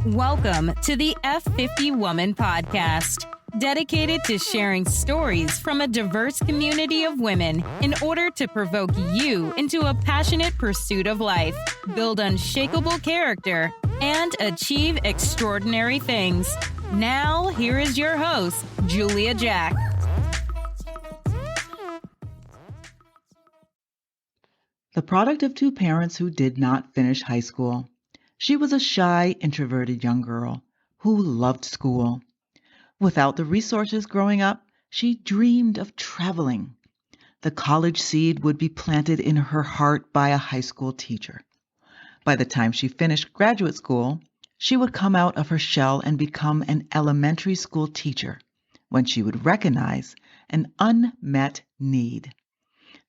Welcome to the F50 Woman Podcast, dedicated to sharing stories from a diverse community of women in order to provoke you into a passionate pursuit of life, build unshakable character, and achieve extraordinary things. Now, here is your host, Julia Jack. The product of two parents who did not finish high school. She was a shy, introverted young girl who loved school. Without the resources growing up, she dreamed of traveling. The college seed would be planted in her heart by a high school teacher. By the time she finished graduate school, she would come out of her shell and become an elementary school teacher when she would recognize an unmet need.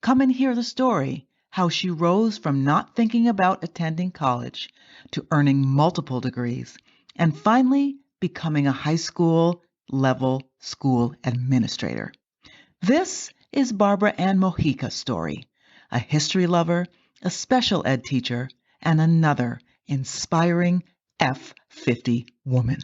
Come and hear the story, how she rose from not thinking about attending college to earning multiple degrees and finally becoming a high school level school administrator. This is Barbara Ann Mojica's story, a history lover, a special ed teacher, and another inspiring F50 woman.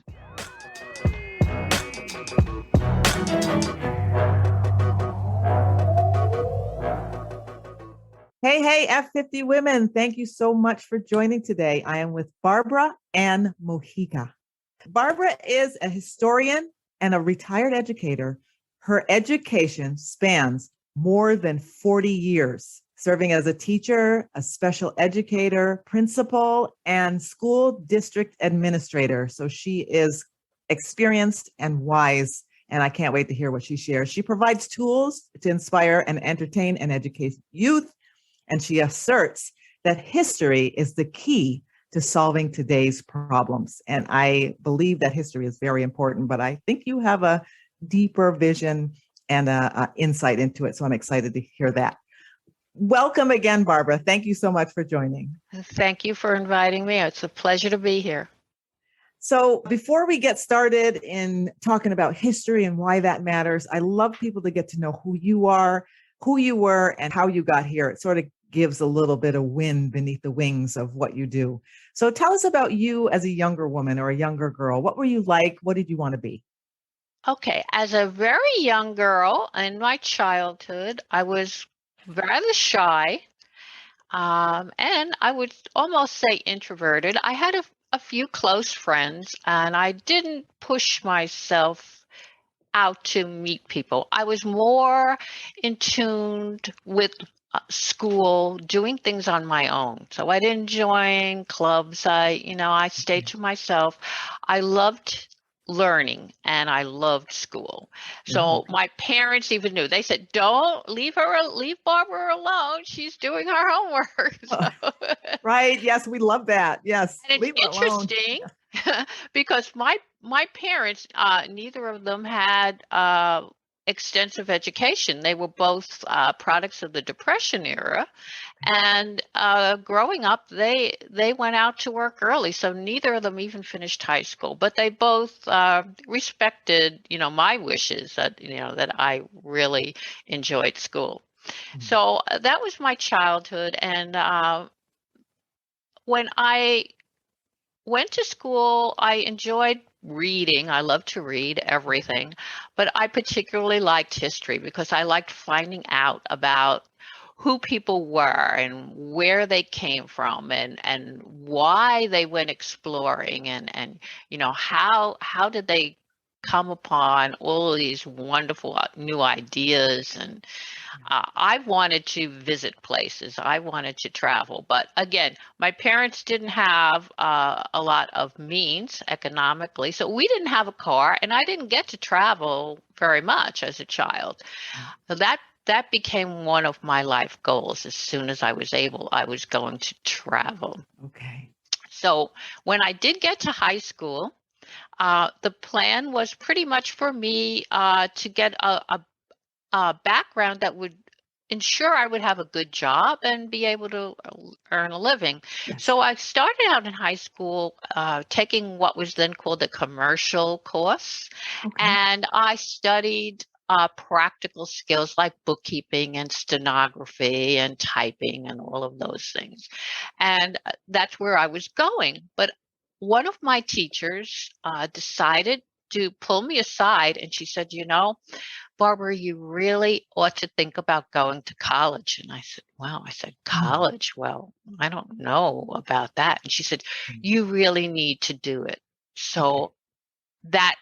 Hey, F50 women. Thank you so much for joining today. I am with Barbara Ann Mojica. Barbara is a historian and a retired educator. Her education spans more than 40 years, serving as a teacher, a special educator, principal, and school district administrator. So she is experienced and wise, and I can't wait to hear what she shares. She provides tools to inspire and entertain and educate youth. And she asserts that history is the key to solving today's problems. And I believe that history is very important, but I think you have a deeper vision and an insight into it. So I'm excited to hear that. Welcome again, Barbara. Thank you so much for joining. Thank you for inviting me. It's a pleasure to be here. So before we get started in talking about history and why that matters, I love people to get to know who you are, who you were, and how you got here. It sort of gives a little bit of wind beneath the wings of what you do. So tell us about you as a younger woman or a younger girl. What were you like? What did you want to be? Okay, as a very young girl in my childhood, I was rather shy, and I would almost say introverted. I had a few close friends, and I didn't push myself out to meet people. I was more in tune with school, doing things on my own. So I didn't join clubs. I stayed to myself. I loved learning and I loved school. So my parents even knew. They said, "Don't leave Barbara alone. She's doing her homework." Right. Yes, we love that. Yes. And it's interesting because my parents, neither of them had extensive education. They were both products of the Depression era, and growing up, they went out to work early. So neither of them even finished high school, but they both respected, my wishes that I really enjoyed school. Mm-hmm. So that was my childhood, and when I went to school, I enjoyed reading. I love to read everything, but I particularly liked history because I liked finding out about who people were and where they came from and why they went exploring and how did they come upon all of these wonderful new ideas. And I wanted to visit places. I wanted to travel. But again, my parents didn't have a lot of means economically. So we didn't have a car, and I didn't get to travel very much as a child. So that became one of my life goals. As soon as I was able, I was going to travel. Okay. So when I did get to high school, the plan was pretty much for me to get a background that would ensure I would have a good job and be able to earn a living. Yes. So I started out in high school taking what was then called the commercial course. Okay. And I studied practical skills like bookkeeping and stenography and typing and all of those things. And that's where I was going. But one of my teachers decided to pull me aside, and she said, Barbara, you really ought to think about going to college. And I said, wow. I said, college? Well, I don't know about that. And she said, you really need to do it. So that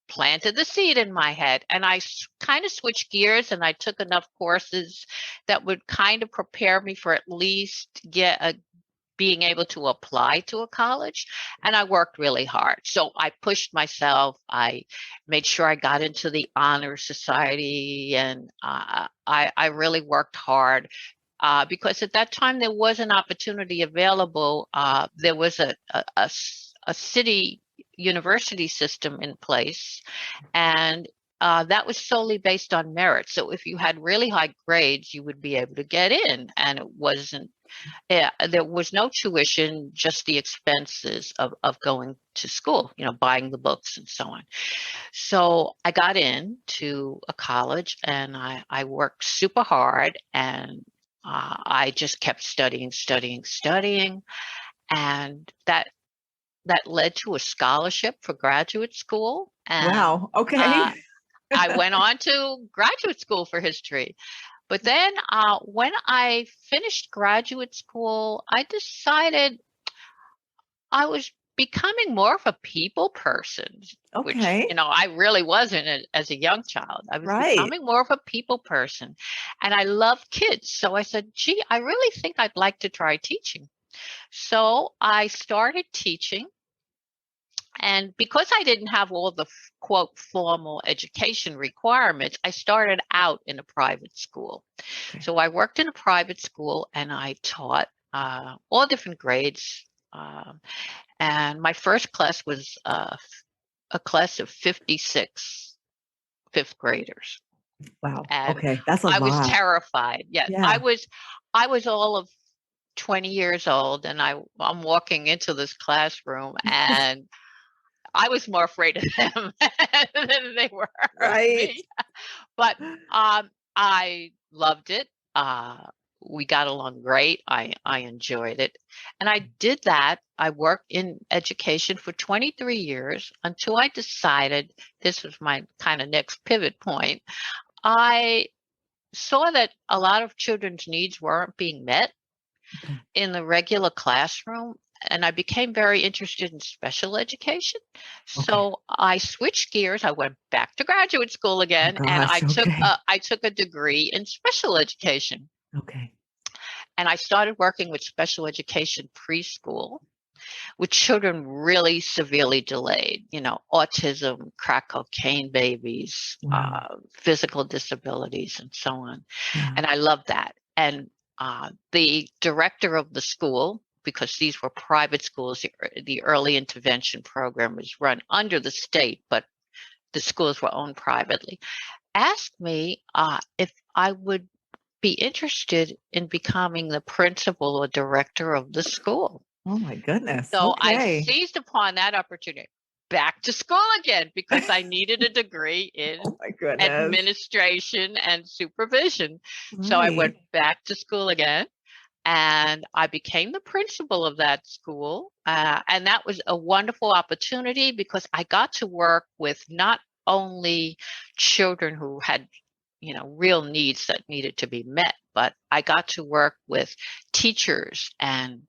planted the seed in my head, and I kind of switched gears, and I took enough courses that would kind of prepare me for at least being able to apply to a college. And I worked really hard. So I pushed myself. I made sure I got into the honor society, and I really worked hard because at that time there was an opportunity available. There was a city university system in place, and that was solely based on merit. So if you had really high grades, you would be able to get in, and there was no tuition, just the expenses of going to school, buying the books and so on. So I got into a college, and I worked super hard, and I just kept studying. And that led to a scholarship for graduate school. And, wow. Okay. I went on to graduate school for history. But then when I finished graduate school, I decided I was becoming more of a people person, which, I really wasn't as a young child. I was becoming more of a people person, and I love kids. So I said, gee, I really think I'd like to try teaching. So I started teaching. And because I didn't have all the quote formal education requirements, I started out in a private school. Okay. So I worked in a private school, and I taught all different grades. And my first class was a class of 56 fifth graders. Wow. And okay, that's a lot. I was terrified. Yes, yeah. I was all of 20 years old, and I'm walking into this classroom, and I was more afraid of them than they were of me. But I loved it. We got along great. I enjoyed it. And I did that. I worked in education for 23 years until I decided, this was my kind of next pivot point. I saw that a lot of children's needs weren't being met in the regular classroom. And I became very interested in special education. So I switched gears. I went back to graduate school again, and I took a degree in special education. Okay. And I started working with special education preschool with children really severely delayed, autism, crack cocaine babies, physical disabilities, and so on. Yeah. And I loved that. And the director of the school, because these were private schools, the early intervention program was run under the state, but the schools were owned privately, asked me if I would be interested in becoming the principal or director of the school. Oh my goodness. So I seized upon that opportunity. Back to school again, because I needed a degree in administration and supervision. Right. So I went back to school again. And I became the principal of that school. And that was a wonderful opportunity, because I got to work with not only children who had, real needs that needed to be met, but I got to work with teachers and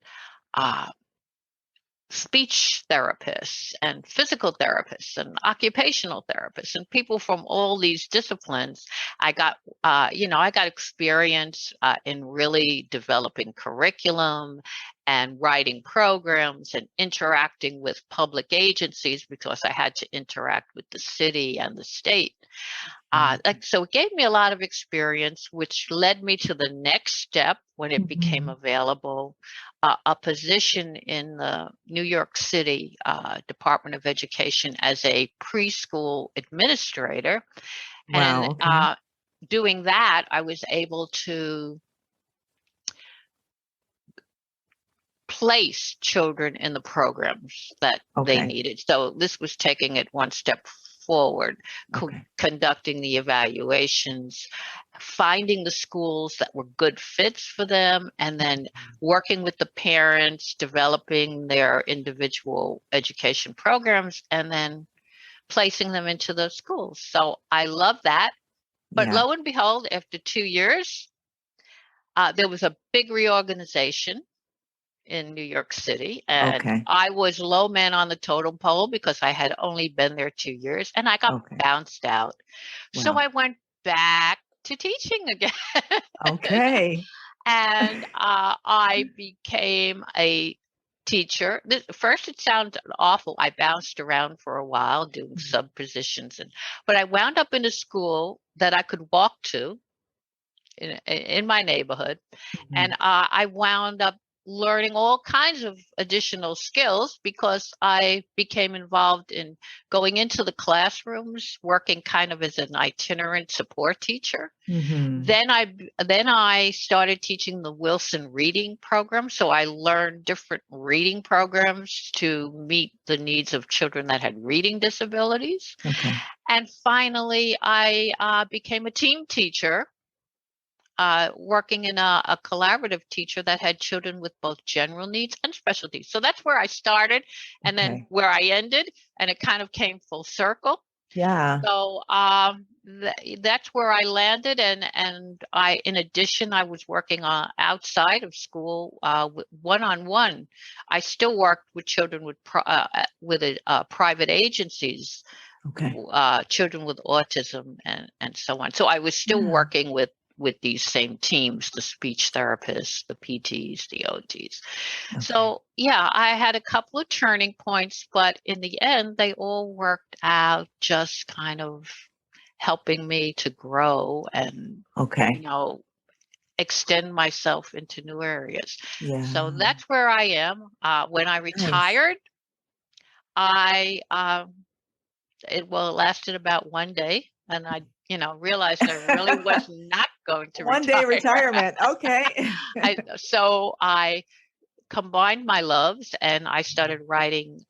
speech therapists and physical therapists and occupational therapists and people from all these disciplines. I got, I got experience in really developing curriculum and writing programs and interacting with public agencies, because I had to interact with the city and the state. So it gave me a lot of experience, which led me to the next step when it became available, a position in the New York City Department of Education as a preschool administrator. Wow, and doing that, I was able to place children in the programs that they needed. So this was taking it one step forward, Okay. conducting the evaluations, finding the schools that were good fits for them, and then working with the parents, developing their individual education programs, and then placing them into those schools. So I love that. But Yeah. lo and behold, after 2 years, there was a big reorganization in New York City, and Okay. I was low man on the totem pole because I had only been there 2 years, and I got Okay. bounced out. So Wow. I went back to teaching again. Okay. And I became a teacher. First, it sounded awful. I bounced around for a while doing sub positions, but I wound up in a school that I could walk to in my neighborhood, and Mhm. I wound up learning all kinds of additional skills because I became involved in going into the classrooms, working kind of as an itinerant support teacher. Mhm. Then I started teaching the Wilson reading program, so I learned different reading programs to meet the needs of children that had reading disabilities. Okay. And finally, I became a team teacher, working in a collaborative teacher that had children with both general needs and special needs. So that's where I started, and then Okay. where I ended, and it kind of came full circle. Yeah. So that's where I landed, and in addition, I was working outside of school, one-on-one. I still worked with children with private agencies, Okay. children with autism, and so on. So I was still Yeah. working with these same teams, the speech therapists, the PTs, the OTs. Okay. So yeah, I had a couple of turning points, but in the end, they all worked out, just kind of helping me to grow and, Okay. extend myself into new areas. So Yeah. that's where I am. When I Nice. retired, I it lasted about one day, and I realized I really was not going to One day retire. retirement. Okay. So I combined my loves, and I started writing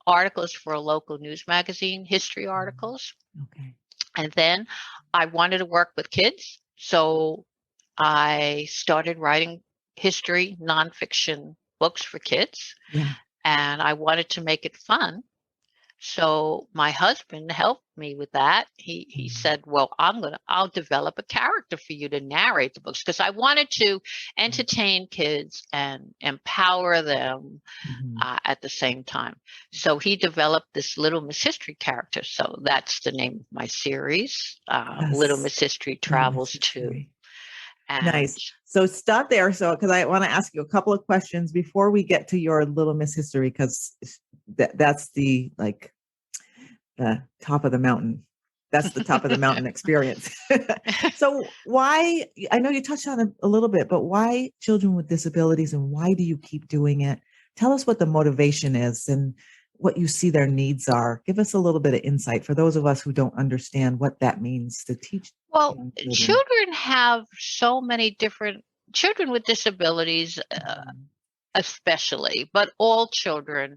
articles for a local news magazine, history articles. Okay. And then I wanted to work with kids, so I started writing history nonfiction books for kids, Yeah. and I wanted to make it fun. So my husband helped me with that. He said, "Well, I'll develop a character for you to narrate the books," because I wanted to entertain kids and empower them Mhm. at the same time. So he developed this Little Miss History character. So that's the name of my series. Little Yes. Miss History Little Miss travels to, History. and Nice. So stop there. So, because I want to ask you a couple of questions before we get to your Little Miss History, because that's the top of the mountain. That's the top of the mountain experience. So why, I know you touched on it a little bit, but why children with disabilities and why do you keep doing it? Tell us what the motivation is and what you see their needs are. Give us a little bit of insight for those of us who don't understand what that means to teach well, young children. children have so many different children with disabilities. Especially, but all children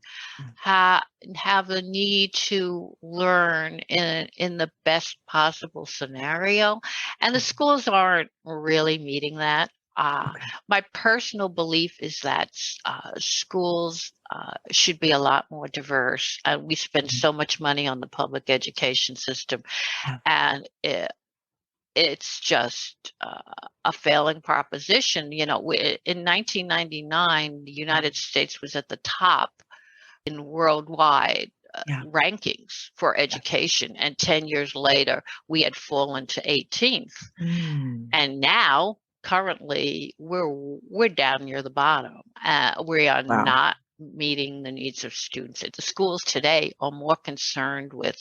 Yeah. have the need to learn in the best possible scenario, and the schools aren't really meeting that. Okay. My personal belief is that schools should be a lot more diverse. We spend Mhm. so much money on the public education system, Yeah. and it's just a failing proposition. In 1999, the United States was at the top in worldwide Yeah. rankings for education, and 10 years later, we had fallen to 18th. Mm. And now, currently, we're down near the bottom. We are Wow. not meeting the needs of students. The schools today are more concerned with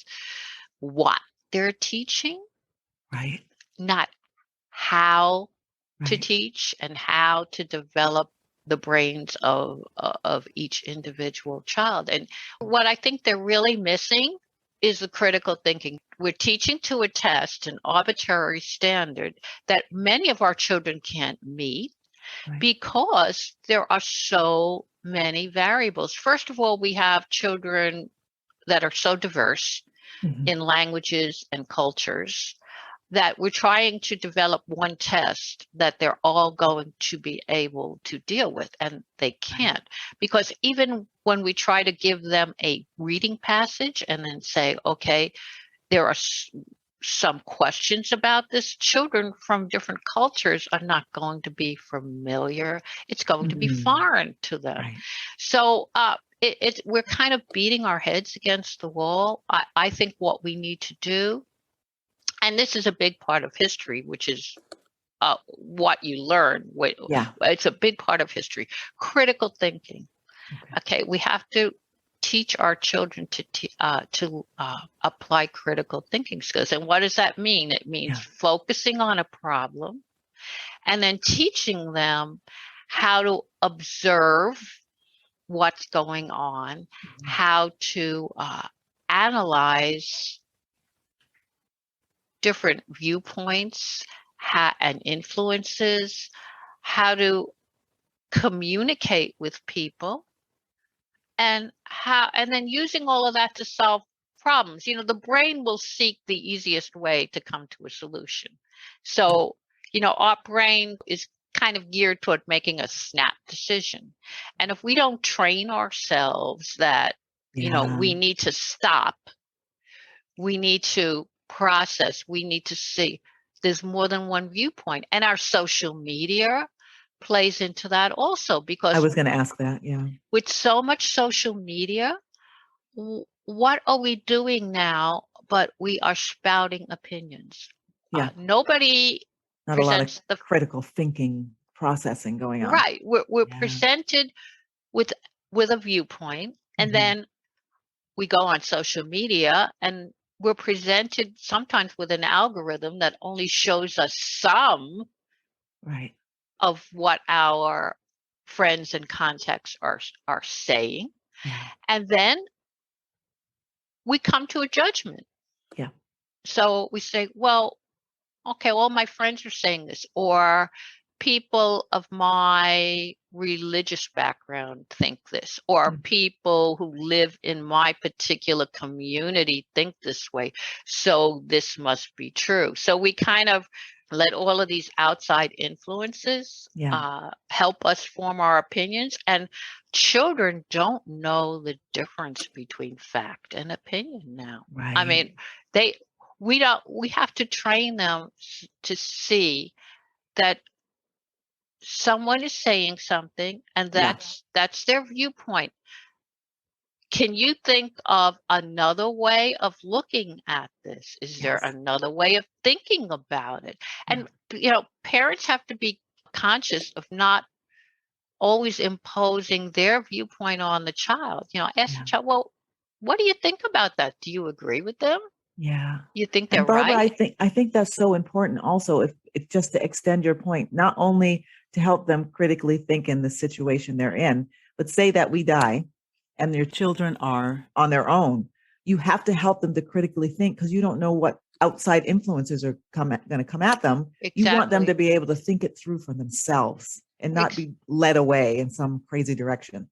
what they're teaching, Right. not how to Right. teach and how to develop the brains of each individual child. And what I think they're really missing is the critical thinking. We're teaching to a test, an arbitrary standard that many of our children can't meet Right. because there are so many variables. First of all, we have children that are so diverse. Mhm. in languages and cultures, that we're trying to develop one test that they're all going to be able to deal with, and they can't. Because even when we try to give them a reading passage and then say, okay, there are some questions about this, children from different cultures are not going to be familiar. It's going to be Mhm. foreign to them. Right. So we're kind of beating our heads against the wall. I think what we need to do, and this is a big part of history, which is what you learn. Yeah. It's a big part of history. Critical thinking. Okay, we have to teach our children to apply critical thinking skills. And what does that mean? It means focusing on a problem and then teaching them how to observe what's going on, how to analyze different viewpoints and influences, how to communicate with people, and then using all of that to solve problems. The brain will seek the easiest way to come to a solution. So, our brain is kind of geared toward making a snap decision. And if we don't train ourselves that, we need to stop, we need to process, we need to see there's more than one viewpoint. And our social media plays into that also, because I was going to ask that. Yeah. with so much social media, what are we doing now? But we are spouting opinions. Yeah. Nobody Not a lot of presents the critical thinking processing going on. right. We're Yeah. presented with a viewpoint, and Mhm. then we go on social media and we're presented sometimes with an algorithm that only shows us some Right. of what our friends and contacts are saying. Yeah. And then we come to a judgment. Yeah. So we say, well, okay, all my friends are saying this, or people of my religious background think this, or people who live in my particular community think this way, so this must be true. So we kind of let all of these outside influences help us form our opinions, and children don't know the difference between fact and opinion now. Right. I mean, we have to train them to see that someone is saying something, and that's their viewpoint. Can you think of another way of looking at this? Is there another way of thinking about it? And parents have to be conscious of not always imposing their viewpoint on the child. Ask the child, well, what do you think about that? Do you agree with them? Yeah. You think they're And Barbara, right? I think that's so important also, if just to extend your point, not only to help them critically think in the situation they're in, but say that we die and your children are on their own. You have to help them to critically think, because you don't know what outside influences are going to come at them. Exactly. You want them to be able to think it through for themselves and not be led away in some crazy direction.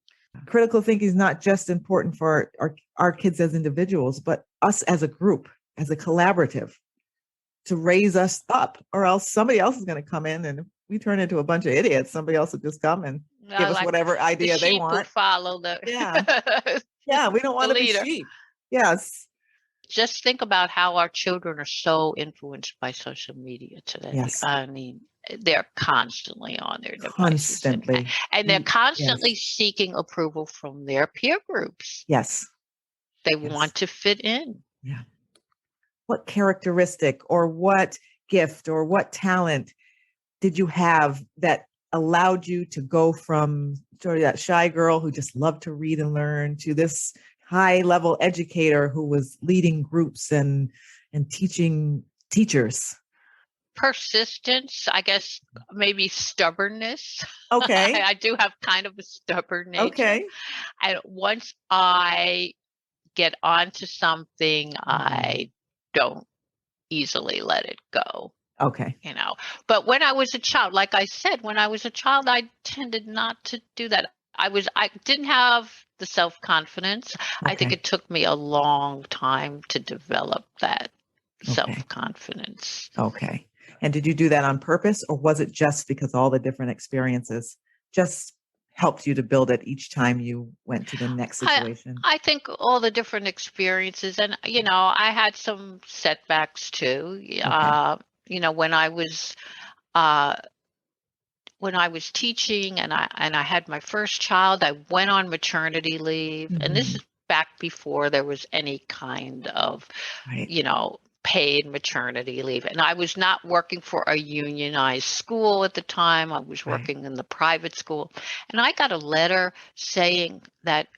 Critical thinking is not just important for our kids as individuals, but us as a group, as a collaborative, to raise us up, or else somebody else is going to come in, and if we turn into a bunch of idiots, somebody else will just come and give us whatever idea they want. Who follow the we don't want to be sheep. Yes. Just think about how our children are so influenced by social media today. Yes. I mean, they're constantly on their devices. Constantly. And they're constantly seeking approval from their peer groups. Yes. They want to fit in. Yeah. What characteristic or what gift or what talent did you have that allowed you to go from sort of that shy girl who just loved to read and learn to this high level educator who was leading groups and teaching teachers? Persistence, I guess, maybe stubbornness. Okay. I do have kind of a stubborn nature. Okay. And once I get onto something, I don't easily let it go. Okay. But when I was a child, like I said, when I was a child, I tended not to do that. I didn't have the self-confidence. I think Okay. it took me a long time to develop that Okay. self-confidence. Okay. And did you do that on purpose, or was it just because all the different experiences just helped you to build it each time you went to the next situation? I think all the different experiences, and I had some setbacks too. When I was uh, teaching, and I had my first child, I went on maternity leave, and this Mhm. is back before there was any kind of Right. paid maternity leave. And I was not working for a unionized school at the time. I was Right. working in the private school. And I got a letter saying that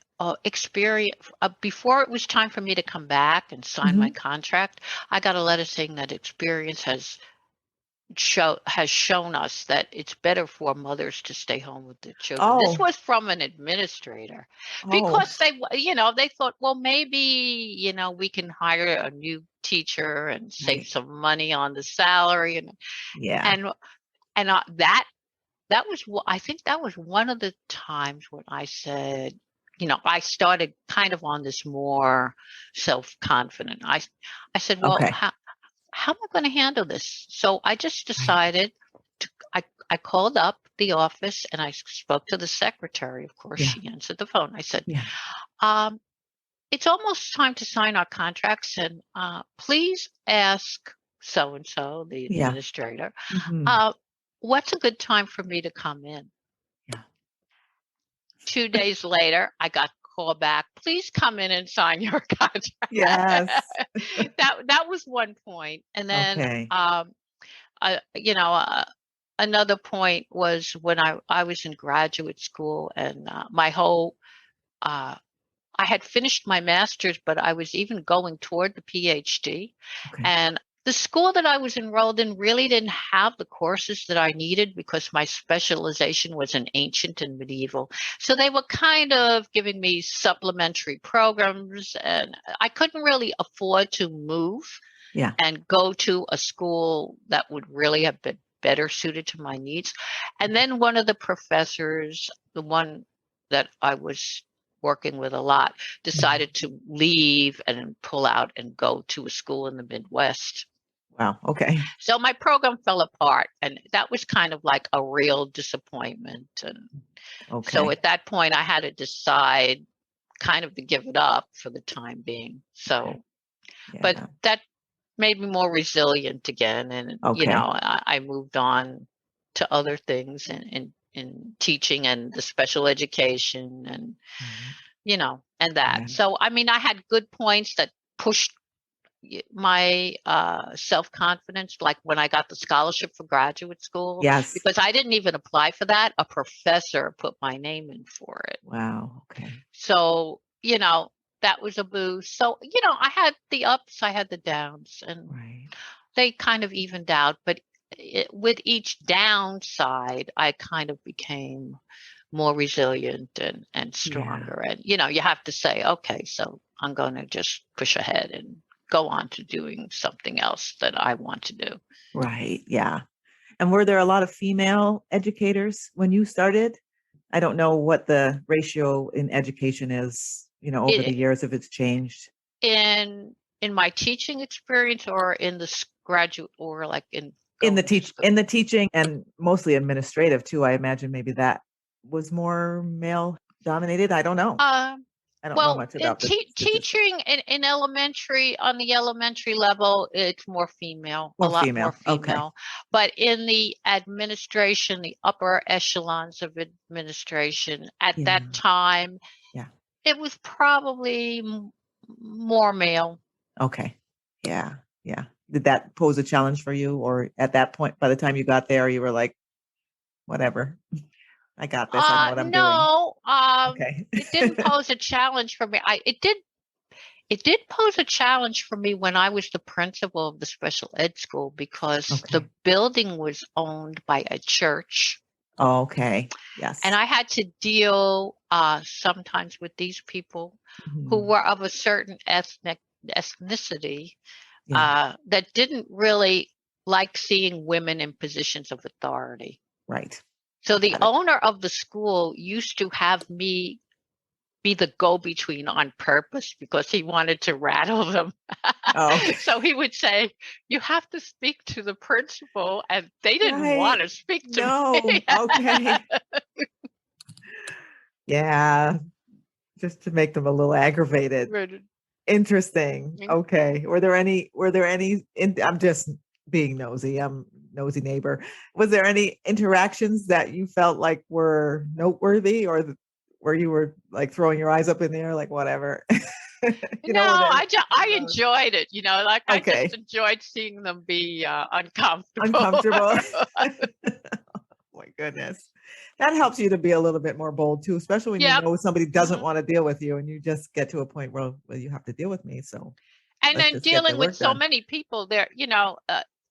experience before it was time for me to come back and sign my Mhm. contract, I got a letter saying that experience has shown us that it's better for mothers to stay home with their children. This Oh. was from an administrator, Oh. because they thought, well, maybe, we can hire a new teacher and save Right. some money on the salary. Yeah. And that was I think that was one of the times when I said, I started kind of on this more self-confident. I said, well, Okay. how am I going to handle this? So I just Right. decided I called up the office and I spoke to the secretary. Of course, Yeah. she answered the phone. I said, Yeah. it's almost time to sign our contracts, and please ask so-and-so, the Yeah. administrator, Mhm. what's a good time for me to come in? Yeah. 2 days later, I got a call back. Please come in and sign your contract. Yes. That was one point. And then, Okay. I, another point was when I was in graduate school, and my whole, I had finished my master's, but I was even going toward the PhD. Okay. And the school that I was enrolled in really didn't have the courses that I needed, because my specialization was in ancient and medieval. So they were kind of giving me supplementary programs, and I couldn't really afford to move Yeah. and go to a school that would really have been better suited to my needs. And then one of the professors, the one that I was working with a lot, Mhm. decided to leave and pull out and go to a school in the Midwest. Wow. Okay. So my program fell apart, and that was kind of like a real disappointment. And so Okay. at that point, I had to decide kind of to give it up for the time being. Okay. So, but Yeah. that made me more resilient again. And, Okay. I moved on to other things, in teaching and the special education, and, Right. and that. Yeah. So, I mean, I had good points that pushed my self-confidence, like when I got the scholarship for graduate school, Yes. because I didn't even apply for that. A professor put my name in for it. Wow. Okay. So, that was a boost. So, I had the ups, I had the downs, and Right. they kind of evened out. But with each downside, I kind of became more resilient and Yeah. stronger. And, you have to say, okay, so I'm going to just push ahead and go on to doing something else that I want to do. Right. Yeah. And were there a lot of female educators when you started? I don't know what the ratio in education is, over the It, years, if it's changed. in my teaching experience, or in the graduate, or like in In the going to school. teaching, and mostly administrative too, I imagine maybe that was more male dominated. I don't know. Um, I don't know well, much in about the statistics. teaching in elementary, on the elementary level, it's more female, a More lot more female. Okay. female. But in the administration, the upper echelons of administration, at Yeah. that time, Yeah. it was probably more male. Okay. Yeah. Yeah. Did that pose a challenge for you, or at that point, by the time you got there, you were like, whatever, I got this. I know what I'm doing. No, Okay. it didn't pose a challenge for me. It did pose a challenge for me when I was the principal of the special ed school, because the Okay. building was owned by a church, Okay. and Yes. I had to deal sometimes with these people who Mhm. were of a certain ethnicity, Yeah. that didn't really like seeing women in positions of authority. Right. So the Got it. owner of the school used to have me be the go-between on purpose because he wanted to rattle them. Oh, okay. So he would say, you have to speak to the principal, and they didn't want Right. to speak to No. me. Okay. Yeah. Just to make them a little aggravated. Interesting. Okay. Were there any, I'm just being nosy. I'm nosy neighbor. Was there any interactions that you felt like were noteworthy or where you were like throwing your eyes up in the air, like whatever? You know, when I enjoyed it, like I okay, just enjoyed seeing them be uncomfortable. uncomfortable. Oh my goodness. That helps you to be a little bit more bold too, especially when you Yep. know somebody doesn't want to deal with you and you just get to a point where, well, you have to deal with me. So And let's then just get the dealing with work so done. many people there,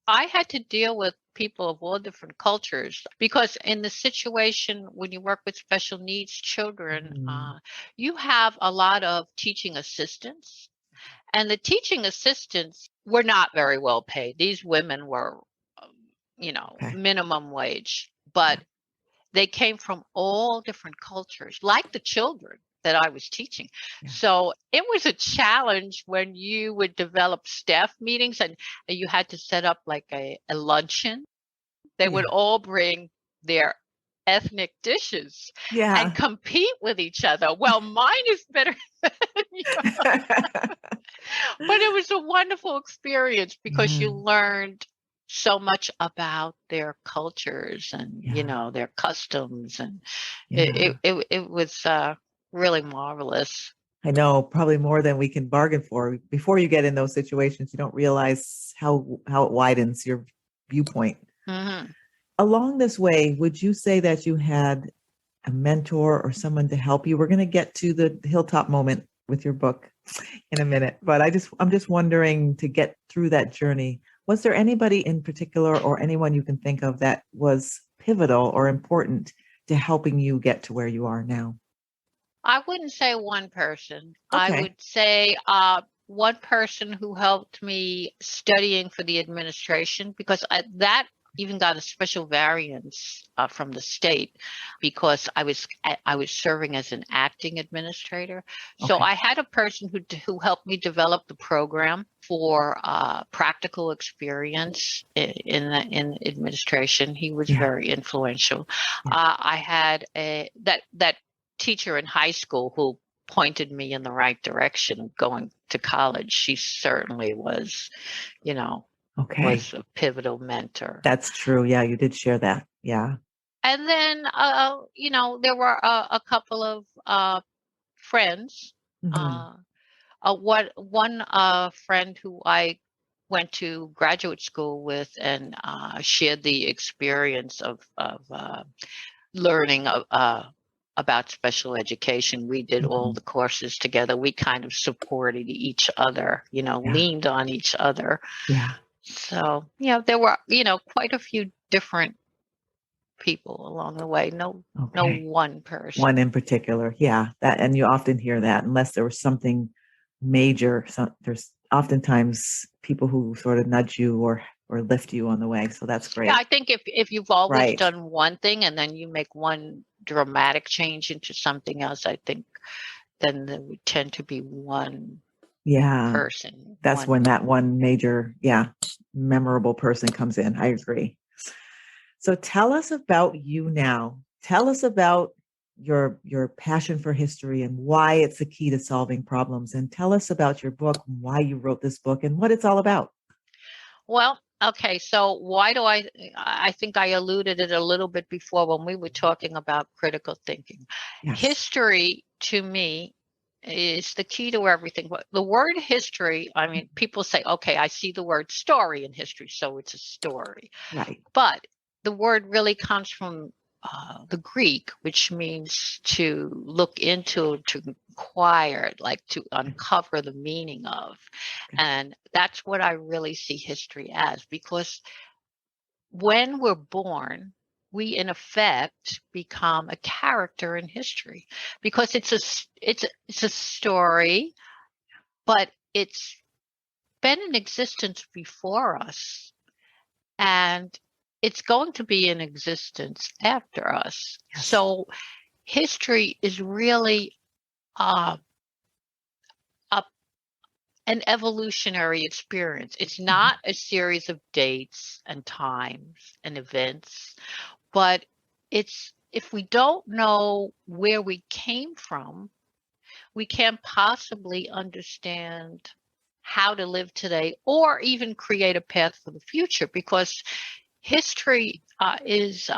I had to deal with people of all different cultures because in the situation when you work with special needs children, Mhm. you have a lot of teaching assistants, and the teaching assistants were not very well paid. These women were, Okay. minimum wage, but Yeah. they came from all different cultures, like the children that I was teaching. Yeah. So it was a challenge when you would develop staff meetings and you had to set up like a luncheon. They would Yeah. all bring their ethnic dishes and Yeah. compete with each other. Well, mine is better than yours. But it was a wonderful experience because Yeah. you learned so much about their cultures and Yeah. their customs, and Yeah. it was really marvelous. I know, probably more than we can bargain for. Before you get in those situations, you don't realize how it widens your viewpoint. Hmm. Along this way, would you say that you had a mentor or someone to help you? We're going to get to the hilltop moment with your book in a minute, but I'm just wondering, to get through that journey, was there anybody in particular or anyone you can think of that was pivotal or important to helping you get to where you are now? I wouldn't say one person. I Okay. would say one person who helped me studying for the administration because that even got a special variance from the state because I was serving as an acting administrator. So Okay. I had a person who helped me develop the program for practical experience in administration. He was Yeah. very influential. Yeah. I had that teacher in high school who pointed me in the right direction of going to college. She certainly Okay. was a pivotal mentor. That's true. Yeah, you did share that. Yeah. And then, there were a couple of friends. Hmm. Uh, one friend who I went to graduate school with and shared the experience of learning about special education. We did all Hmm. the courses together. We kind of supported each other, Yeah. leaned on each other. Yeah. So, there were, quite a few different people along the way. No Okay. one person. One in particular. Yeah. That, and you often hear that unless there was something major. So there's oftentimes people who sort of nudge you or lift you on the way. So that's Yeah, great. I think if you've always Right. done one thing and then you make one dramatic change into something else, I think then there would tend to be one Yeah. person. That's when that one major, memorable person comes in. I agree. So tell us about you now. Tell us about your passion for history and why it's the key to solving problems. And tell us about your book, why you wrote this book, and what it's all about. Well, okay, so why do I think I alluded it a little bit before when we were talking about critical thinking. Yes. History to me is the key to everything. The word history, I mean, people say, okay, I see the word story in history, so it's a story. Right. But the word really comes from the Greek, which means to look into, to inquire, like to uncover the meaning of. Okay. And that's what I really see history as, because when we're born, we in effect become a character in history because it's a story, but it's been in existence before us. And it's going to be in existence after us. Yes. So history is really uh, a, an evolutionary experience. It's not a series of dates and times and events, but it's if we don't know where we came from, we can't possibly understand how to live today or even create a path for the future, because history is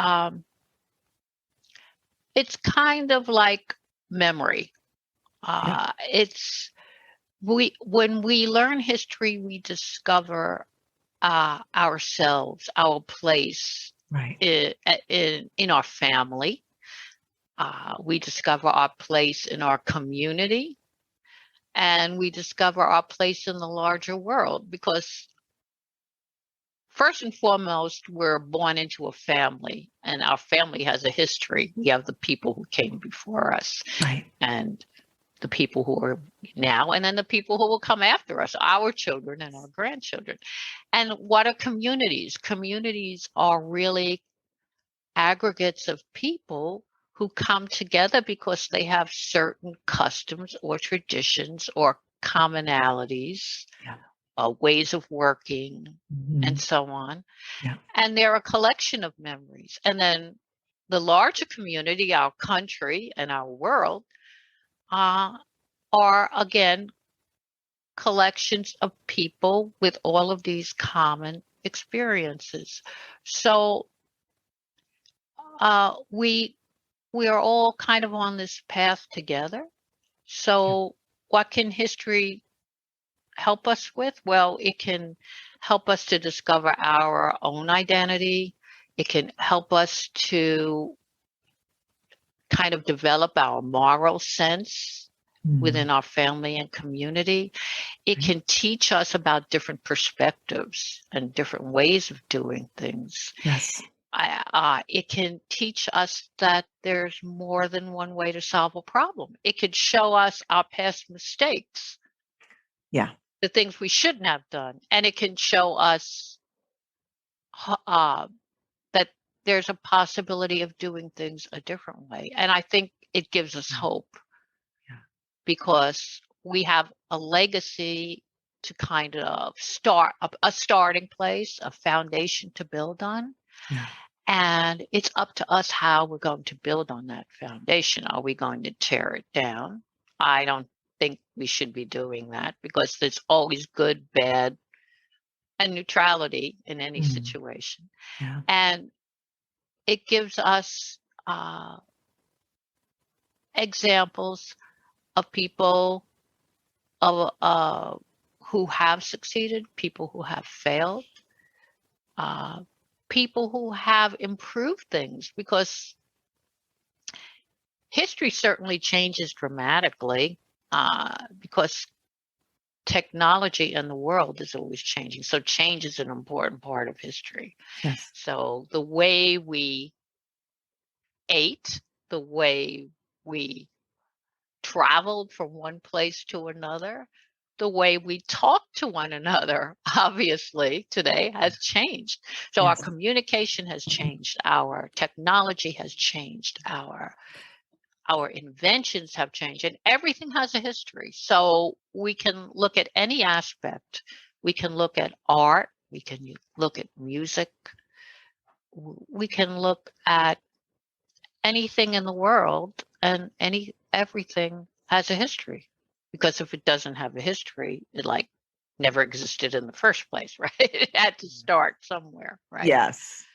it's kind of like memory. It's when we learn history, we discover ourselves, our place Right. in our family. We discover our place in our community, and we discover our place in the larger world, because first and foremost, we're born into a family, and our family has a history. We have the people who came before us, Right. and the people who are now, and then the people who will come after us, our children and our grandchildren. And what are communities? Communities are really aggregates of people who come together because they have certain customs or traditions or commonalities, ways of working, and so on. Yeah. And they're a collection of memories. And then the larger community, our country and our world, are again collections of people with all of these common experiences. So we are all kind of on this path together. So what can history help us with? Well, it can help us to discover our own identity. It can help us to kind of develop our moral sense within our family and community. It can teach us about different perspectives and different ways of doing things. Yes. It can teach us that there's more than one way to solve a problem. It could show us our past mistakes. Yeah. The things we shouldn't have done. And it can show us that there's a possibility of doing things a different way. And I think it gives us hope, because we have a legacy to kind of start a starting place, a foundation to build on. Yeah. And it's up to us how we're going to build on that foundation. Are we going to tear it down? I don't think we should be doing that, because there's always good, bad, and neutrality in any situation. Yeah. And it gives us examples of people who have succeeded, people who have failed, people who have improved things, because history certainly changes dramatically, because technology in the world is always changing. So change is an important part of history. Yes. So the way we ate, the way we traveled from one place to another, the way we talk to one another, obviously, today has changed. So our communication has changed, our technology has changed, our inventions have changed, and everything has a history. So we can look at any aspect. We can look at art, we can look at music, we can look at anything in the world, and everything has a history. Because if it doesn't have a history, it never existed in the first place, right? It had to start somewhere, right? Yes.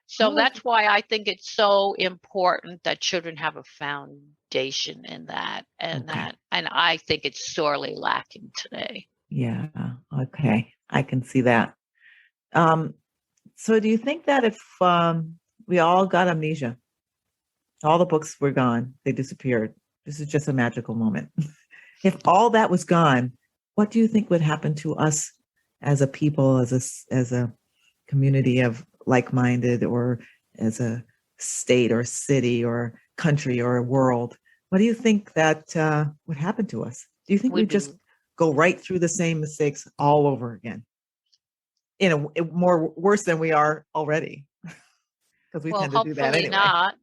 So that's why I think it's so important that children have a foundation in that, and I think it's sorely lacking today. Yeah. Okay. I can see that. So do you think that if we all got amnesia, all the books were gone, they disappeared, this is just a magical moment. If all that was gone, what do you think would happen to us as a people, as a community of like-minded, or as a state or city or country or a world? What do you think that would happen to us? Do you think we'd just go right through the same mistakes all over again? In a more worse than we are already? Because we tend to do that anyway. Not.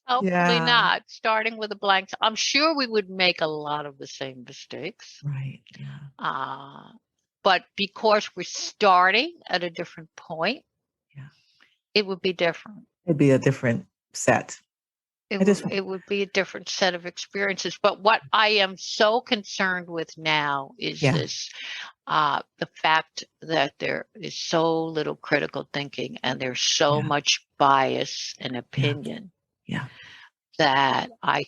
Hopefully Yeah. not. Starting with a blank. I'm sure we would make a lot of the same mistakes. Right. Yeah. But because we're starting at a different point, Yeah. it would be different. It'd be a different set. It I just, would it would be a different set of experiences. But what I am so concerned with now is yeah. this the fact that there is so little critical thinking and there's so Yeah. much bias and Yeah. opinion Yeah. that I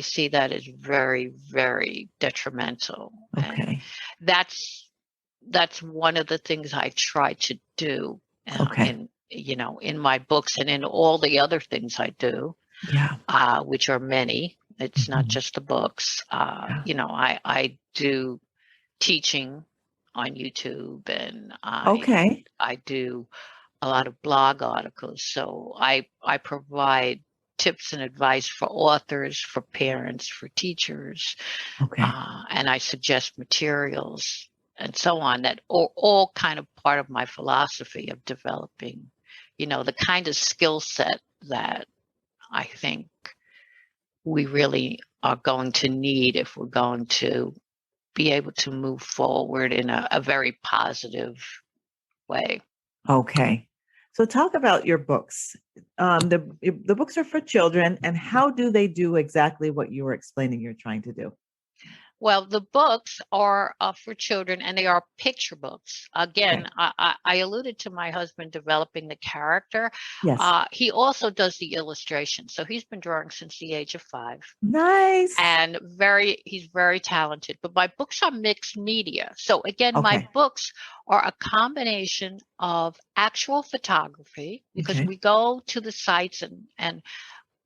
see that as very, very detrimental. And Okay. that's one of the things I try to do Okay. in my books and in all the other things I do, Yeah. which are many. It's not Mhm. just the books. Yeah. I do teaching on YouTube, and Okay. I do a lot of blog articles. So I provide tips and advice for authors, for parents, for teachers, Okay. and I suggest materials and so on that are all kind of part of my philosophy of developing, the kind of skill set that I think we really are going to need if we're going to be able to move forward in a very positive way. Okay. So talk about your books. The books are for children, and how do they do exactly what you were explaining you're trying to do? Well, the books are for children, and they are picture books. Okay. Again, I alluded to my husband developing the character. Yes. He also does the illustration. So he's been drawing since the age of 5. Nice. And he's very talented. But my books are mixed media. So again, my Okay. books are a combination of actual photography, because Okay. we go to the sites, and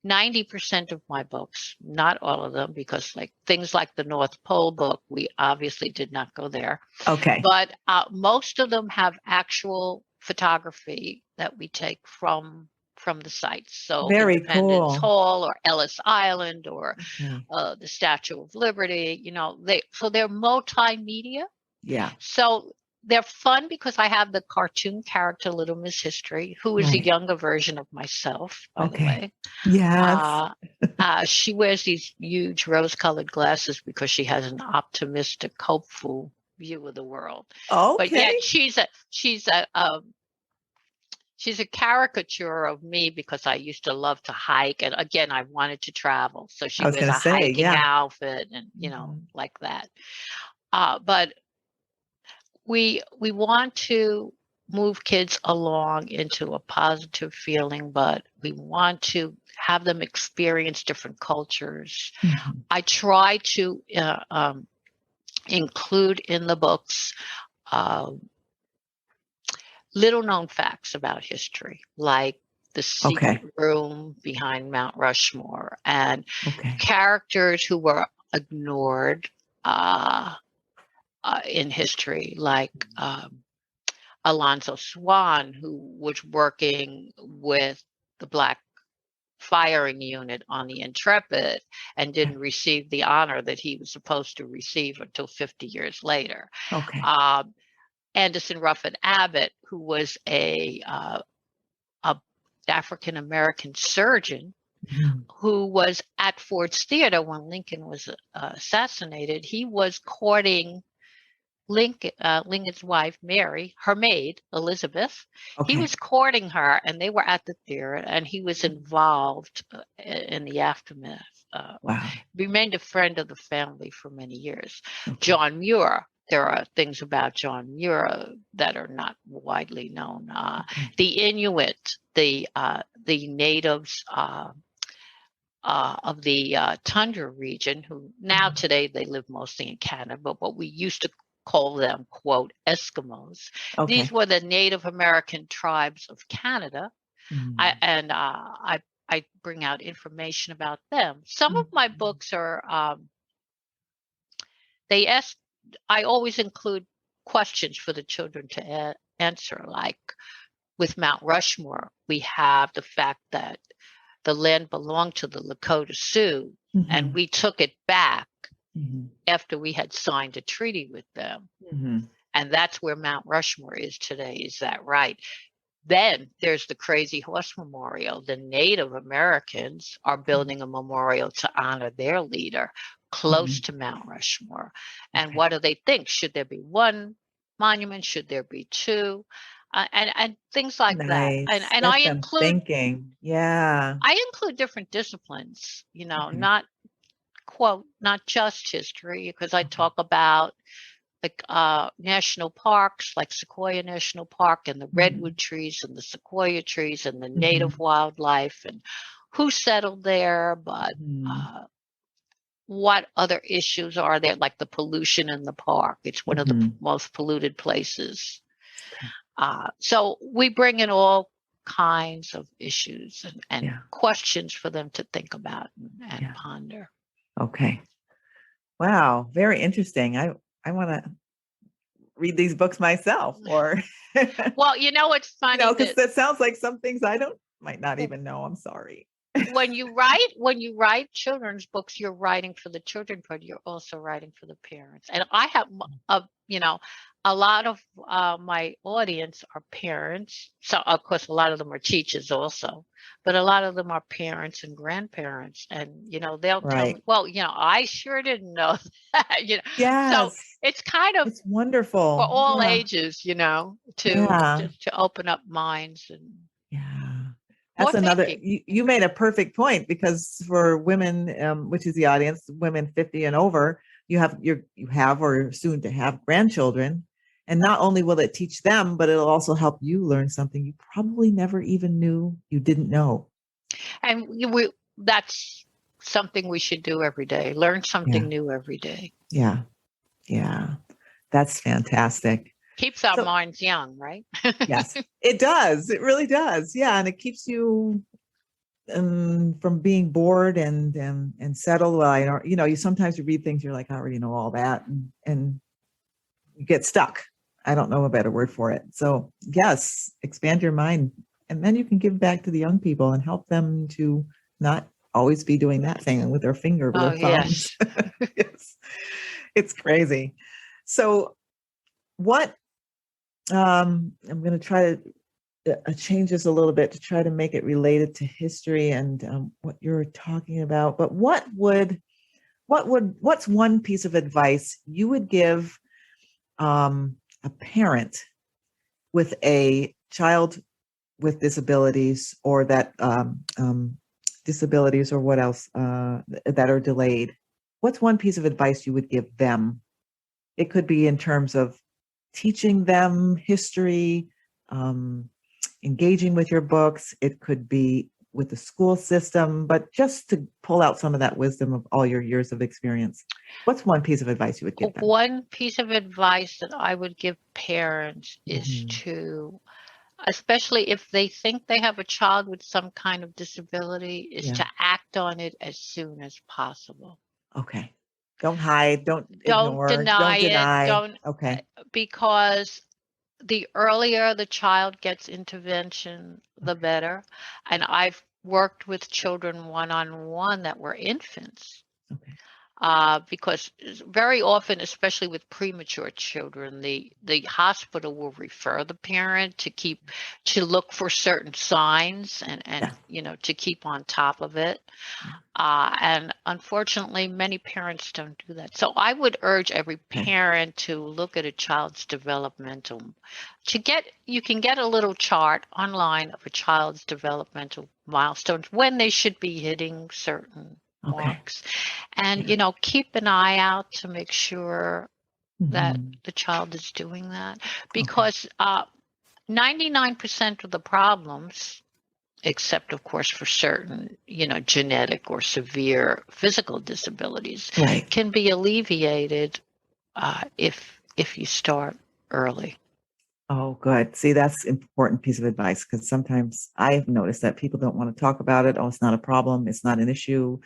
90% of my books, not all of them, because like things like the North Pole book, we obviously did not go there. Okay. But most of them have actual photography that we take from the sites. So Very Independence cool. Hall or Ellis Island or Okay. the Statue of Liberty, they're multimedia. Yeah. So they're fun because I have the cartoon character Little Miss History, who is a Right. younger version of myself, by the Okay. way. Yes. She wears these huge rose-colored glasses because she has an optimistic, hopeful view of the world. But yet Okay. she's a caricature of me because I used to love to hike, and again, I wanted to travel. So she I was wears going a to say, hiking yeah. outfit, and Mhm. like that. But we want to move kids along into a positive feeling, but we want to have them experience different cultures. Mhm. I try to include in the books little known facts about history, like the secret Okay. room behind Mount Rushmore, and Okay. characters who were ignored in history, like Alonzo Swan, who was working with the Black firing unit on the Intrepid and didn't receive the honor that he was supposed to receive until 50 years later. Okay. Anderson Ruffin Abbott, who was a African American surgeon Mhm. who was at Ford's Theater when Lincoln was assassinated. He was courting Lincoln's wife, Mary, her maid, Elizabeth. He Okay. was courting her, and they were at the theater, and he was involved in the aftermath. Wow. Remained a friend of the family for many years. Okay. John Muir. There are things about John Muir that are not widely known. Okay. The Inuit, the natives of the tundra region, who now today they live mostly in Canada, but what we used to call them, quote, Eskimos. Okay. These were the Native American tribes of Canada. Mhm. I bring out information about them. Some of my books are, I always include questions for the children to answer, like with Mount Rushmore, we have the fact that the land belonged to the Lakota Sioux, and Mhm. we took it back Mhm. after we had signed a treaty with them. Mhm. And that's where Mount Rushmore is today. Is that right? Then there's the Crazy Horse Memorial. The Native Americans are building a memorial to honor their leader close to Mount Rushmore. And Okay. what do they think? Should there be one monument? Should there be two? And things like that. Nice. And Get them thinking. Yeah. I include different disciplines, Okay. not quote, not just history, because I Okay. talk about like national parks like Sequoia National Park and the redwood trees and the sequoia trees and the native wildlife and who settled there, but what other issues are there, like the pollution in the park. It's one of the most polluted places. So we bring in all kinds of issues and questions for them to think about and ponder. Okay. Wow. Very interesting. I want to read these books myself, or well, it's funny because that sounds like some things I might not even know. I'm sorry. when you write children's books, you're writing for the children, but you're also writing for the parents. And I have a lot of my audience are parents. So of course a lot of them are teachers also, but a lot of them are parents and grandparents. And they'll tell me, well, I sure didn't know that. So it's kind of, it's wonderful for all ages, to open up minds and that's another, you made a perfect point, because for women, which is the audience, women 50 and over, you have or soon to have grandchildren. And not only will it teach them, but it'll also help you learn something you probably never even knew you didn't know. And that's something we should do every day. Learn something new every day. Yeah. Yeah. That's fantastic. Keeps our minds young, right? Yes, it does. It really does. Yeah. And it keeps you from being bored and settled. Well, you sometimes you read things, you're like, I already know all that. And you get stuck. I don't know a better word for it. So yes, expand your mind. And then you can give back to the young people and help them to not always be doing that thing with their finger, with their thumbs. Yes. Yes. It's crazy. So what, I'm going to try to change this a little bit to try to make it related to history and what you're talking about. But what's one piece of advice you would give a parent with a child with disabilities, or that disabilities, or what else that are delayed? What's one piece of advice you would give them? It could be in terms of teaching them history, engaging with your books. It could be with the school system, but just to pull out some of that wisdom of all your years of experience. What's one piece of advice you would give them? One piece of advice that I would give parents is to, especially if they think they have a child with some kind of disability, is to act on it as soon as possible. Okay. Don't hide. Don't ignore. Don't deny it. Okay. Because the earlier the child gets intervention, the better. And I've worked with children one-on-one that were infants. Okay. Because very often, especially with premature children, the hospital will refer the parent to look for certain signs and to keep on top of it. And unfortunately, many parents don't do that. So I would urge every parent to look at a child's developmental. You can get a little chart online of a child's developmental milestones, when they should be hitting certain marks, and keep an eye out to make sure that the child is doing that, because 99% of the problems, except of course for certain genetic or severe physical disabilities, can be alleviated if you start early. Oh, good. See, that's an important piece of advice, because sometimes I have noticed that people don't want to talk about it. Oh, it's not a problem. It's not an issue.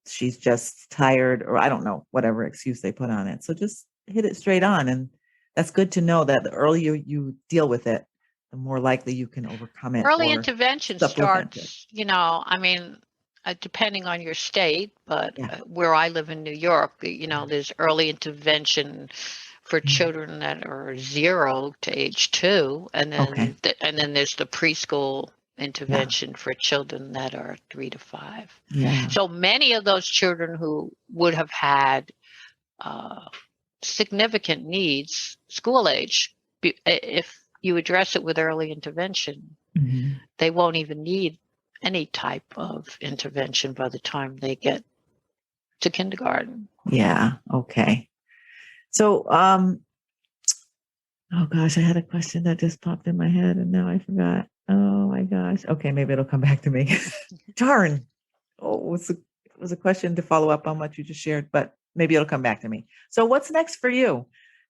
She's just tired, or I don't know, whatever excuse they put on it. So just hit it straight on. And that's good to know that the earlier you deal with it, the more likely you can overcome it. Early intervention starts, depending on your state, but where I live in New York, there's early intervention for children that are 0 to age 2, and then Okay. and then there's the preschool intervention for children that are 3 to 5. Yeah. So many of those children who would have had significant needs, school age, if you address it with early intervention, they won't even need any type of intervention by the time they get to kindergarten. Yeah. Okay. So, oh gosh, I had a question that just popped in my head and now I forgot. Oh my gosh. Okay, maybe it'll come back to me. Darn. Oh, it was a question to follow up on what you just shared, but maybe it'll come back to me. So what's next for you?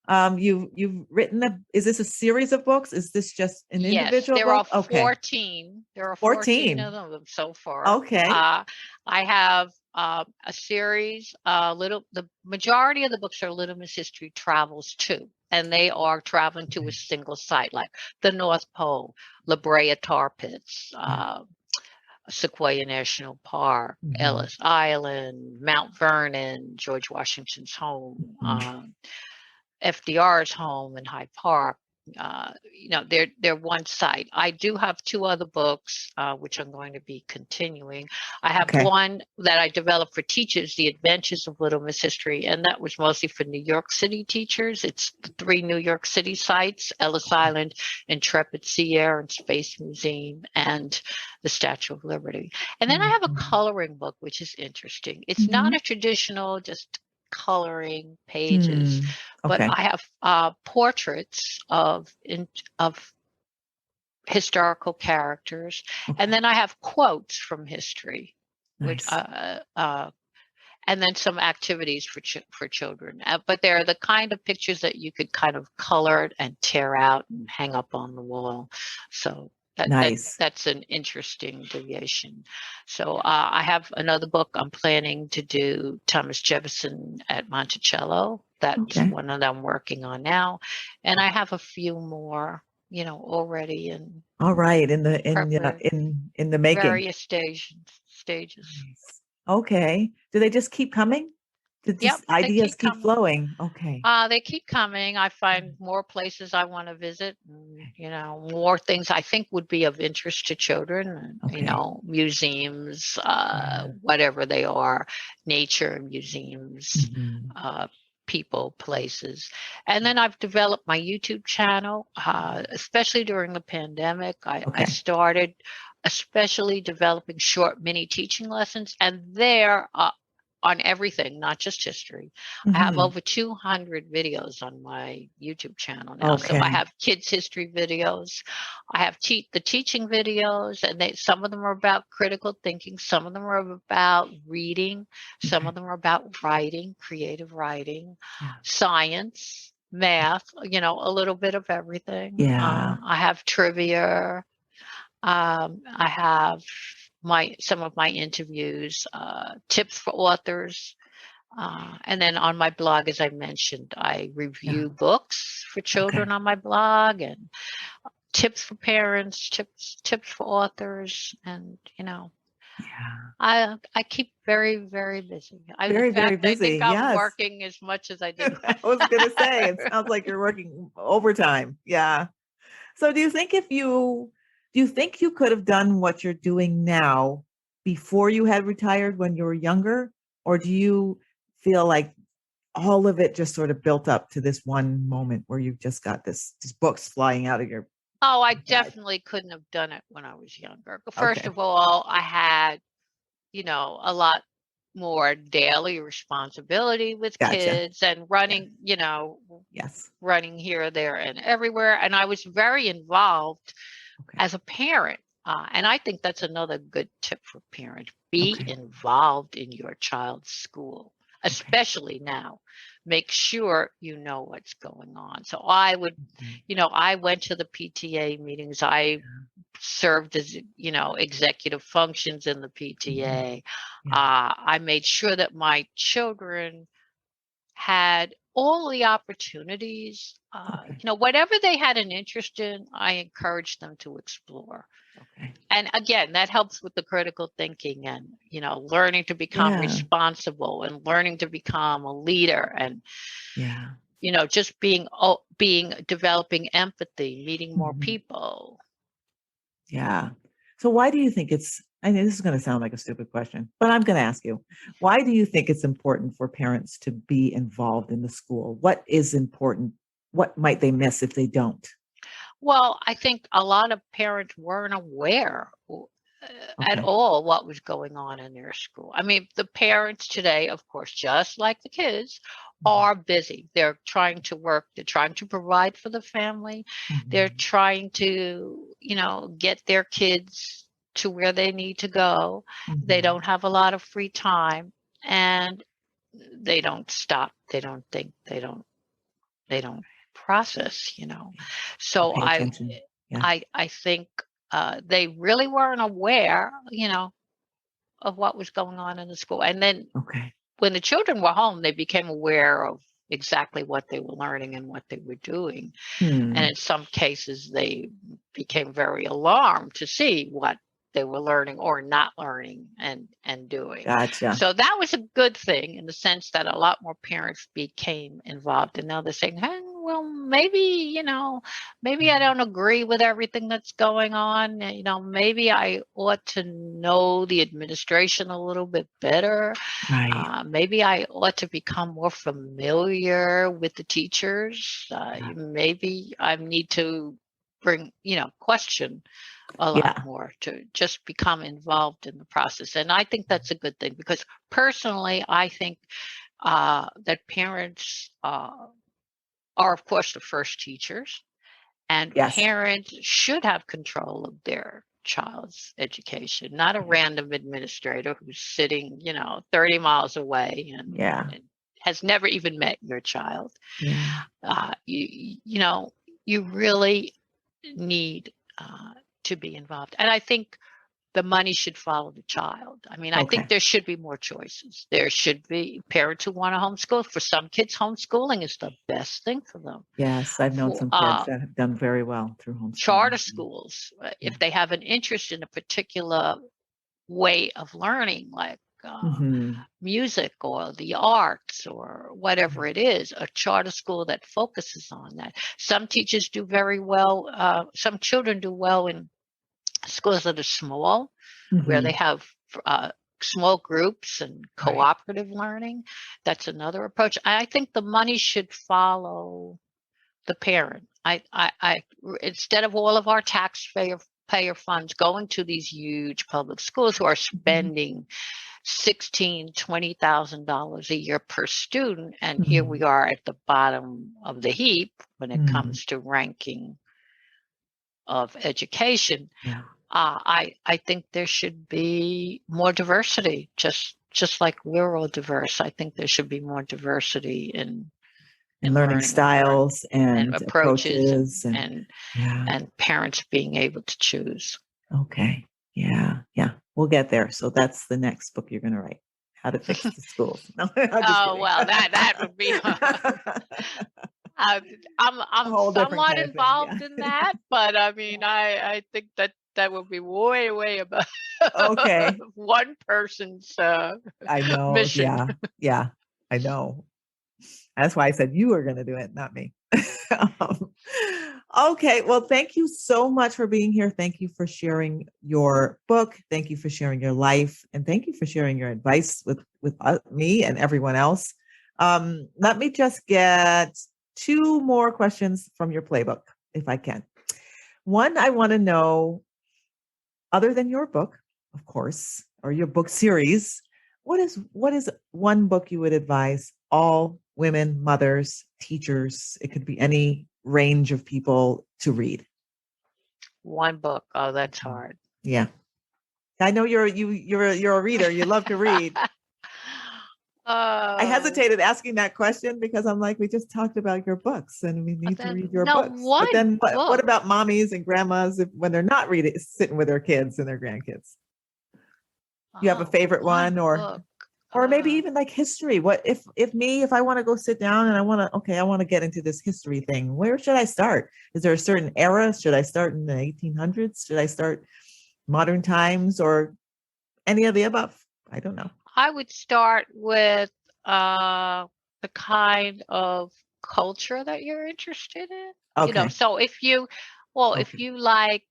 You've written is this a series of books? Is this just an individual there book? are Okay. 14. There are 14 of them so far. Okay. I have a series. The majority of the books are Little Miss History travels too, and they are traveling to a single site, like the North Pole, La Brea Tar Pits, Sequoia National Park, Ellis Island, Mount Vernon, George Washington's home, FDR's home in Hyde Park. They're one site. I do have 2 other books, which I'm going to be continuing. I have one that I developed for teachers, The Adventures of Little Miss History, and that was mostly for New York City teachers. It's the 3 New York City sites: Ellis Island, Intrepid Sea, Air and Space Museum, and the Statue of Liberty. And then I have a coloring book, which is interesting. It's not a traditional just coloring pages, but I have portraits of historical characters, and then I have quotes from history, which and then some activities for children. But they're the kind of pictures that you could kind of color and tear out and hang up on the wall. So that's an interesting deviation. So I have another book I'm planning to do, Thomas Jefferson at Monticello. That's one that I'm working on now, and I have a few more, already in. All right, in the making. Various stages. Okay. Do they just keep coming? Did these ideas keep flowing? Okay. They keep coming. I find more places I want to visit, and, more things I think would be of interest to children, museums, whatever they are, nature museums, people, places. And then I've developed my YouTube channel, especially during the pandemic. I started especially developing short mini teaching lessons, and they're on everything, not just history. I have over 200 videos on my YouTube channel now. So I have kids history videos. I have the teaching videos, and some of them are about critical thinking. Some of them are about reading. Some of them are about writing, creative writing, science, math, a little bit of everything. I have trivia. I have some of my interviews, tips for authors. And then on my blog, as I mentioned, I review books for children on my blog, and tips for parents, tips for authors. And, I keep very, very busy. Very busy. I think I'm working as much as I did. I was going to say, it sounds like you're working overtime. Yeah. So do you think you could have done what you're doing now before you had retired when you were younger? Or do you feel like all of it just sort of built up to this one moment where you've just got these books flying out of your Oh, I definitely couldn't have done it when I was younger. First of all, I had, a lot more daily responsibility with kids and running, running here, there, and everywhere. And I was very involved as a parent. And I think that's another good tip for parents. Be involved in your child's school, especially now. Make sure you know what's going on. So I would, I went to the PTA meetings. I served as, executive functions in the PTA. I made sure that my children had all the opportunities, whatever they had an interest in, I encouraged them to explore. And again, that helps with the critical thinking and, learning to become responsible and learning to become a leader. And just developing empathy, meeting more people. Yeah. So why do you think I know this is going to sound like a stupid question, but I'm going to ask you, why do you think it's important for parents to be involved in the school? What is important? What might they miss if they don't? Well, I think a lot of parents weren't aware at Okay. all what was going on in their school. I mean, the parents today, of course, just like the kids, are busy. They're trying to work. They're trying to provide for the family. They're trying to, get their kids to where they need to go. They don't have a lot of free time, and they don't stop. They don't think. They don't process. So Pay attention. Yeah. I think they really weren't aware, of what was going on in the school. And then Okay. when the children were home, they became aware of exactly what they were learning and what they were doing. And in some cases, they became very alarmed to see what they were learning or not learning and doing. Gotcha. So that was a good thing in the sense that a lot more parents became involved. And now they're saying, hey, well, maybe I don't agree with everything that's going on. Maybe I ought to know the administration a little bit better. Right. Maybe I ought to become more familiar with the teachers. Maybe I need to question a lot more to just become involved in the process. And I think that's a good thing because personally, I think that parents are, of course, the first teachers, and parents should have control of their child's education, not a random administrator who's sitting, 30 miles away and has never even met your child. You really need to be involved. And I think the money should follow the child. I mean, I think there should be more choices. There should be parents who want to homeschool. For some kids, homeschooling is the best thing for them. Yes, I've known some kids that have done very well through homeschooling. Charter schools, if they have an interest in a particular way of learning, like music or the arts or whatever it is, a charter school that focuses on that. Some teachers do very well. Some children do well in schools that are small, where they have small groups and cooperative learning. That's another approach. I think the money should follow the parent. I instead of all of our taxpayer funds going to these huge public schools who are spending $16,000-$20,000 a year per student, and here we are at the bottom of the heap when it comes to ranking of education. I think there should be more diversity, just like we're all diverse. I think there should be more diversity in learning styles and approaches and parents being able to choose. Okay. Yeah. We'll get there. So that's the next book you're going to write. How to Fix the Schools. No, well, that would be. I'm somewhat involved in that, but I mean, I think that would be way above one person's I know. mission. Yeah, I know. That's why I said you were going to do it, not me. Okay. Well, thank you so much for being here. Thank you for sharing your book. Thank you for sharing your life. And thank you for sharing your advice with me and everyone else. Let me just get 2 more questions from your playbook, if I can. One, I want to know, other than your book, of course, or your book series, what is one book you would advise all women, mothers, teachers, it could be any range of people, to read? One book. Oh, that's hard. Yeah. I know you're a reader. You love to read. I hesitated asking that question because I'm like, we just talked about your books and we need to read your books. But then what about mommies and grandmas when they're not sitting with their kids and their grandkids? You have a favorite one or maybe even like history. What if I want to go sit down and I want to get into this history thing, where should I start? Is there a certain era? Should I start in the 1800s? Should I start modern times or any of the above? I don't know. I would start with the kind of culture that you're interested in. Okay. So if you like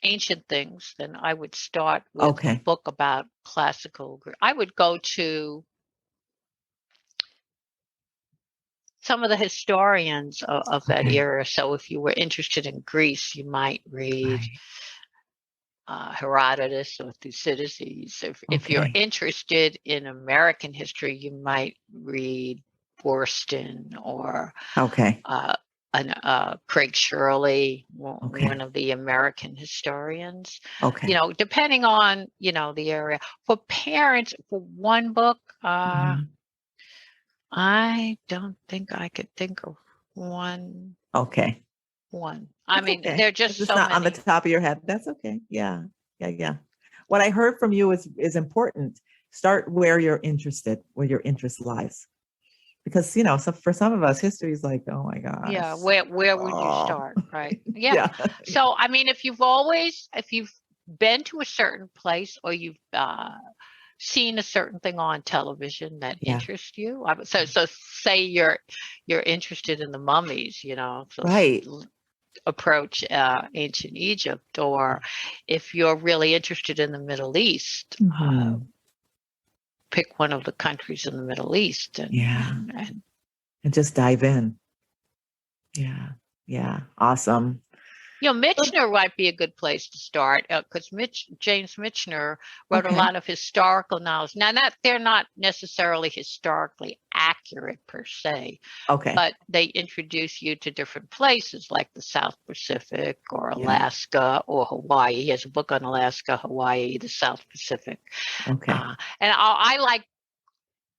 ancient things, then I would start with a Okay. book about classical Greek. I would go to some of the historians of that Okay. era. So if you were interested in Greece, you might read Right. Herodotus or Thucydides. If you're Okay. interested in American history, you might read Worston or Okay. Craig Shirley, Okay. one of the American historians. Okay. Depending on the area. For parents, for one book, Mhm. I don't think I could think of one. Okay. I That's mean, okay. there are If just it's so not on the many. top of your head, that's okay. Yeah. Yeah. Yeah. What I heard from you is important. Start where you're interested, where your interest lies. Because, so for some of us, history is like, oh my gosh. Yeah, where would you Oh, start, right? Yeah. yeah. So, I mean, if you've been to a certain place or you've seen a certain thing on television that Yeah. interests you, so say you're interested in the mummies, so Right. approach ancient Egypt, or if you're really interested in the Middle East, Mhm. pick one of the countries in the Middle East Yeah. and And just dive in. Yeah. Yeah. Awesome. Michener might be a good place to start because James Michener wrote a Okay. lot of historical novels. Now, they're not necessarily historically accurate per se, Okay. but they introduce you to different places like the South Pacific or Yeah. Alaska or Hawaii. He has a book on Alaska, Hawaii, the South Pacific. Okay. And I like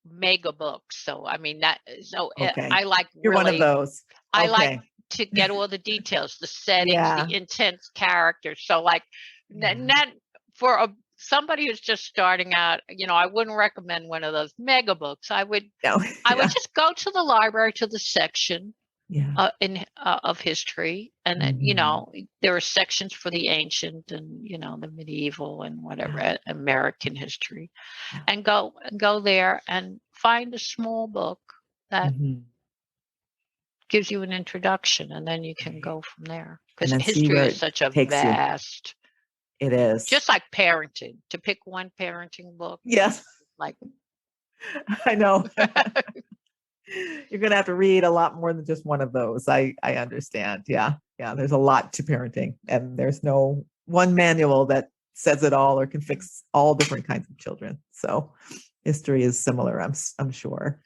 mega books. So, I mean, Okay. I like You're one of those. I like Okay. to get all the details, the settings, Yeah. the intense characters. So like Yeah. that for somebody who's just starting out, I wouldn't recommend one of those mega books. I would No. would just go to the library to the section Yeah. of history, and then Mhm. there are sections for the ancient and the medieval and whatever Yeah. American history, Yeah. and go there and find a small book that Mhm. gives you an introduction, and then you can Right. go from there And because then see history where is it such a takes you. vast, It is. just like parenting. To pick one parenting book, Yes. like I know. You're going to have to read a lot more than just one of those. I understand. Yeah. Yeah. There's a lot to parenting, and there's no one manual that says it all or can fix all different kinds of children. So history is similar, I'm sure.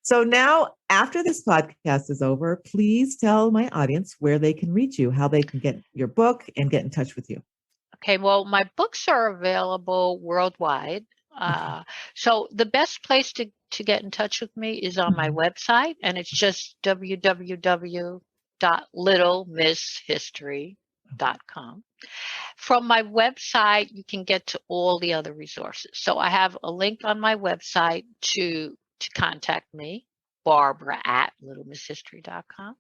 So now, after this podcast is over, please tell my audience where they can reach you, how they can get your book and get in touch with you. okay, well, my books are available worldwide. Okay. So the best place to get in touch with me is on my Mhm. website, and it's just www.littlemisshistory.com. From my website, you can get to all the other resources. So I have a link on my website to contact me, Barbara at littlemisshistory.com.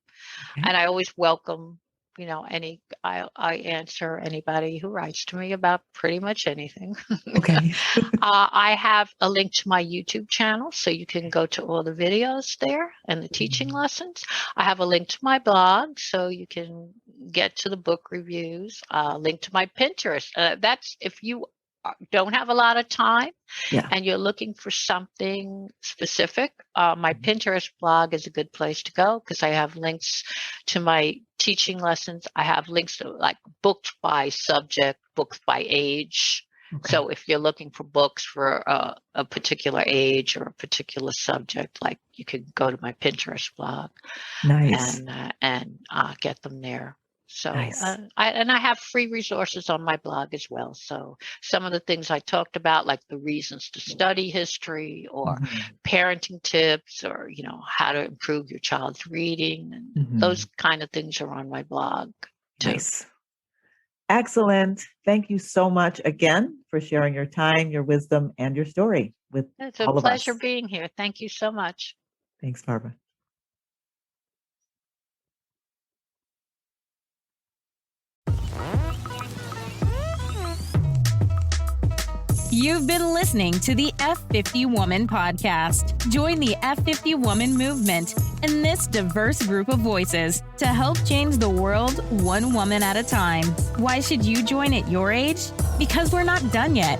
Okay. And I always welcome, I answer anybody who writes to me about pretty much anything. Okay. I have a link to my YouTube channel, so you can go to all the videos there and the teaching Mhm. lessons. I have a link to my blog, so you can get to the book reviews. Link to my Pinterest. That's if you don't have a lot of time Yeah. and you're looking for something specific. My Mhm. Pinterest blog is a good place to go because I have links to my teaching lessons. I have links to like books by subject, books by age. Okay. So if you're looking for books for a particular age or a particular subject, like you could go to my Pinterest blog Nice. and get them there. So Nice. I have free resources on my blog as well. So some of the things I talked about, like the reasons to study history or Mhm. parenting tips, or how to improve your child's reading, and Mhm. those kind of things are on my blog too. Nice. Excellent. Thank you so much again for sharing your time, your wisdom, and your story with It's a all of us. pleasure being here. Thank you so much. Thanks, Barbara. You've been listening to the F50 Woman Podcast. Join the F50 Woman movement and this diverse group of voices to help change the world one woman at a time. Why should you join at your age? Because we're not done yet.